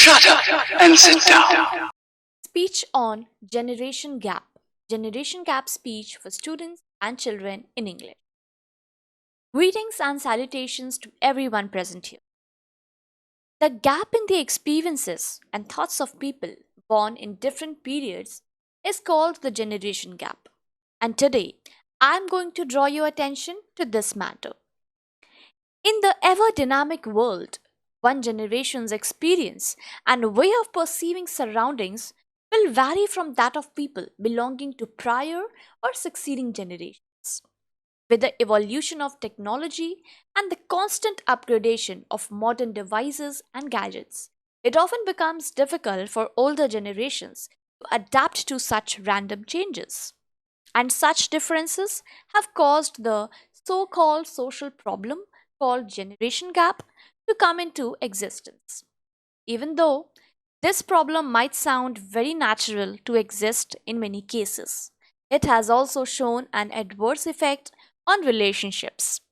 Shut up and sit down. Speech on Generation Gap. Generation Gap speech for students and children in English. Greetings and salutations to everyone present here. The gap in the experiences and thoughts of people born in different periods is called the generation gap. And today, I am going to draw your attention to this matter. In the ever dynamic world, one generation's experience and way of perceiving surroundings will vary from that of people belonging to prior or succeeding generations. With the evolution of technology and the constant upgradation of modern devices and gadgets, it often becomes difficult for older generations to adapt to such random changes. And such differences have caused the so called social problem called generation gap to come into existence. Even though this problem might sound very natural to exist in many cases, it has also shown an adverse effect on relationships.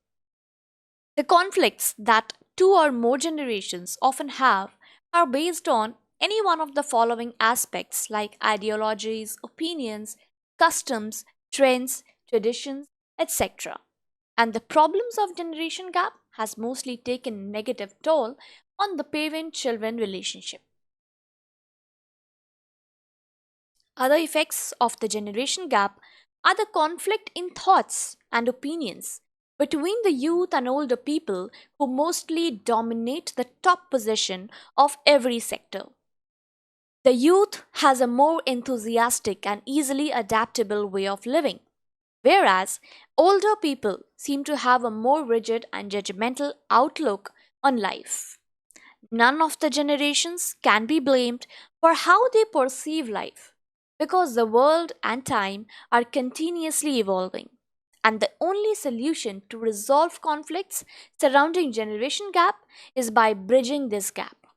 The conflicts that two or more generations often have are based on any one of the following aspects like ideologies, opinions, customs, trends, traditions, etc. And the problems of generation gap has mostly taken negative toll on the parent-children relationship. Other effects of the generation gap are the conflict in thoughts and opinions between the youth and older people who mostly dominate the top position of every sector. The youth has a more enthusiastic and easily adaptable way of living, whereas older people seem to have a more rigid and judgmental outlook on life. None of the generations can be blamed for how they perceive life because the world and time are continuously evolving. And the only solution to resolve conflicts surrounding generation gap is by bridging this gap.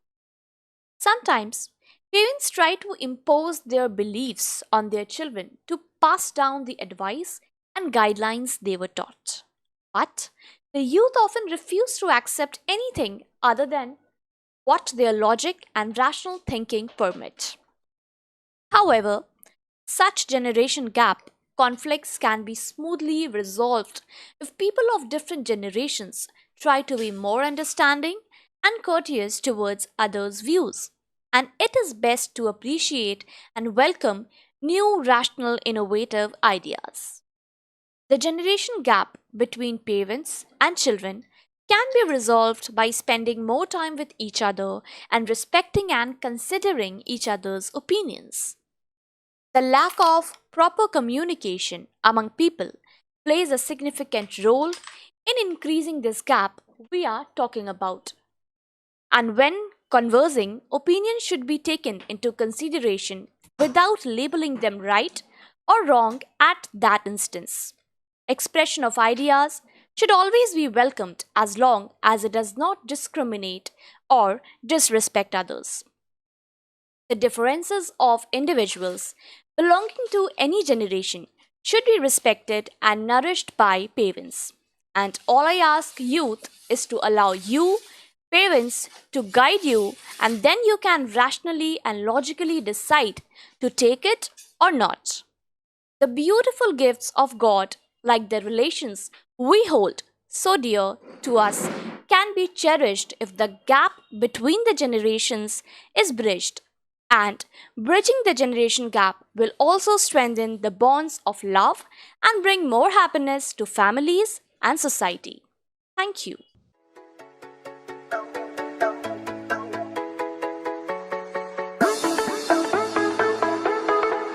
Sometimes parents try to impose their beliefs on their children to pass down the advice and guidelines they were taught. But the youth often refuse to accept anything other than what their logic and rational thinking permit. However, such generation gap conflicts can be smoothly resolved if people of different generations try to be more understanding and courteous towards others' views. And it is best to appreciate and welcome new, rational, innovative ideas. The generation gap between parents and children can be resolved by spending more time with each other and respecting and considering each other's opinions. The lack of proper communication among people plays a significant role in increasing this gap we are talking about. And when conversing, opinions should be taken into consideration without labeling them right or wrong at that instance. Expression of ideas should always be welcomed as long as it does not discriminate or disrespect others. The differences of individuals belonging to any generation should be respected and nourished by parents. And all I ask youth is to allow you, parents, to guide you, and then you can rationally and logically decide to take it or not. The beautiful gifts of God, like the relations we hold so dear to us, can be cherished if the gap between the generations is bridged. And bridging the generation gap will also strengthen the bonds of love and bring more happiness to families and society. Thank you.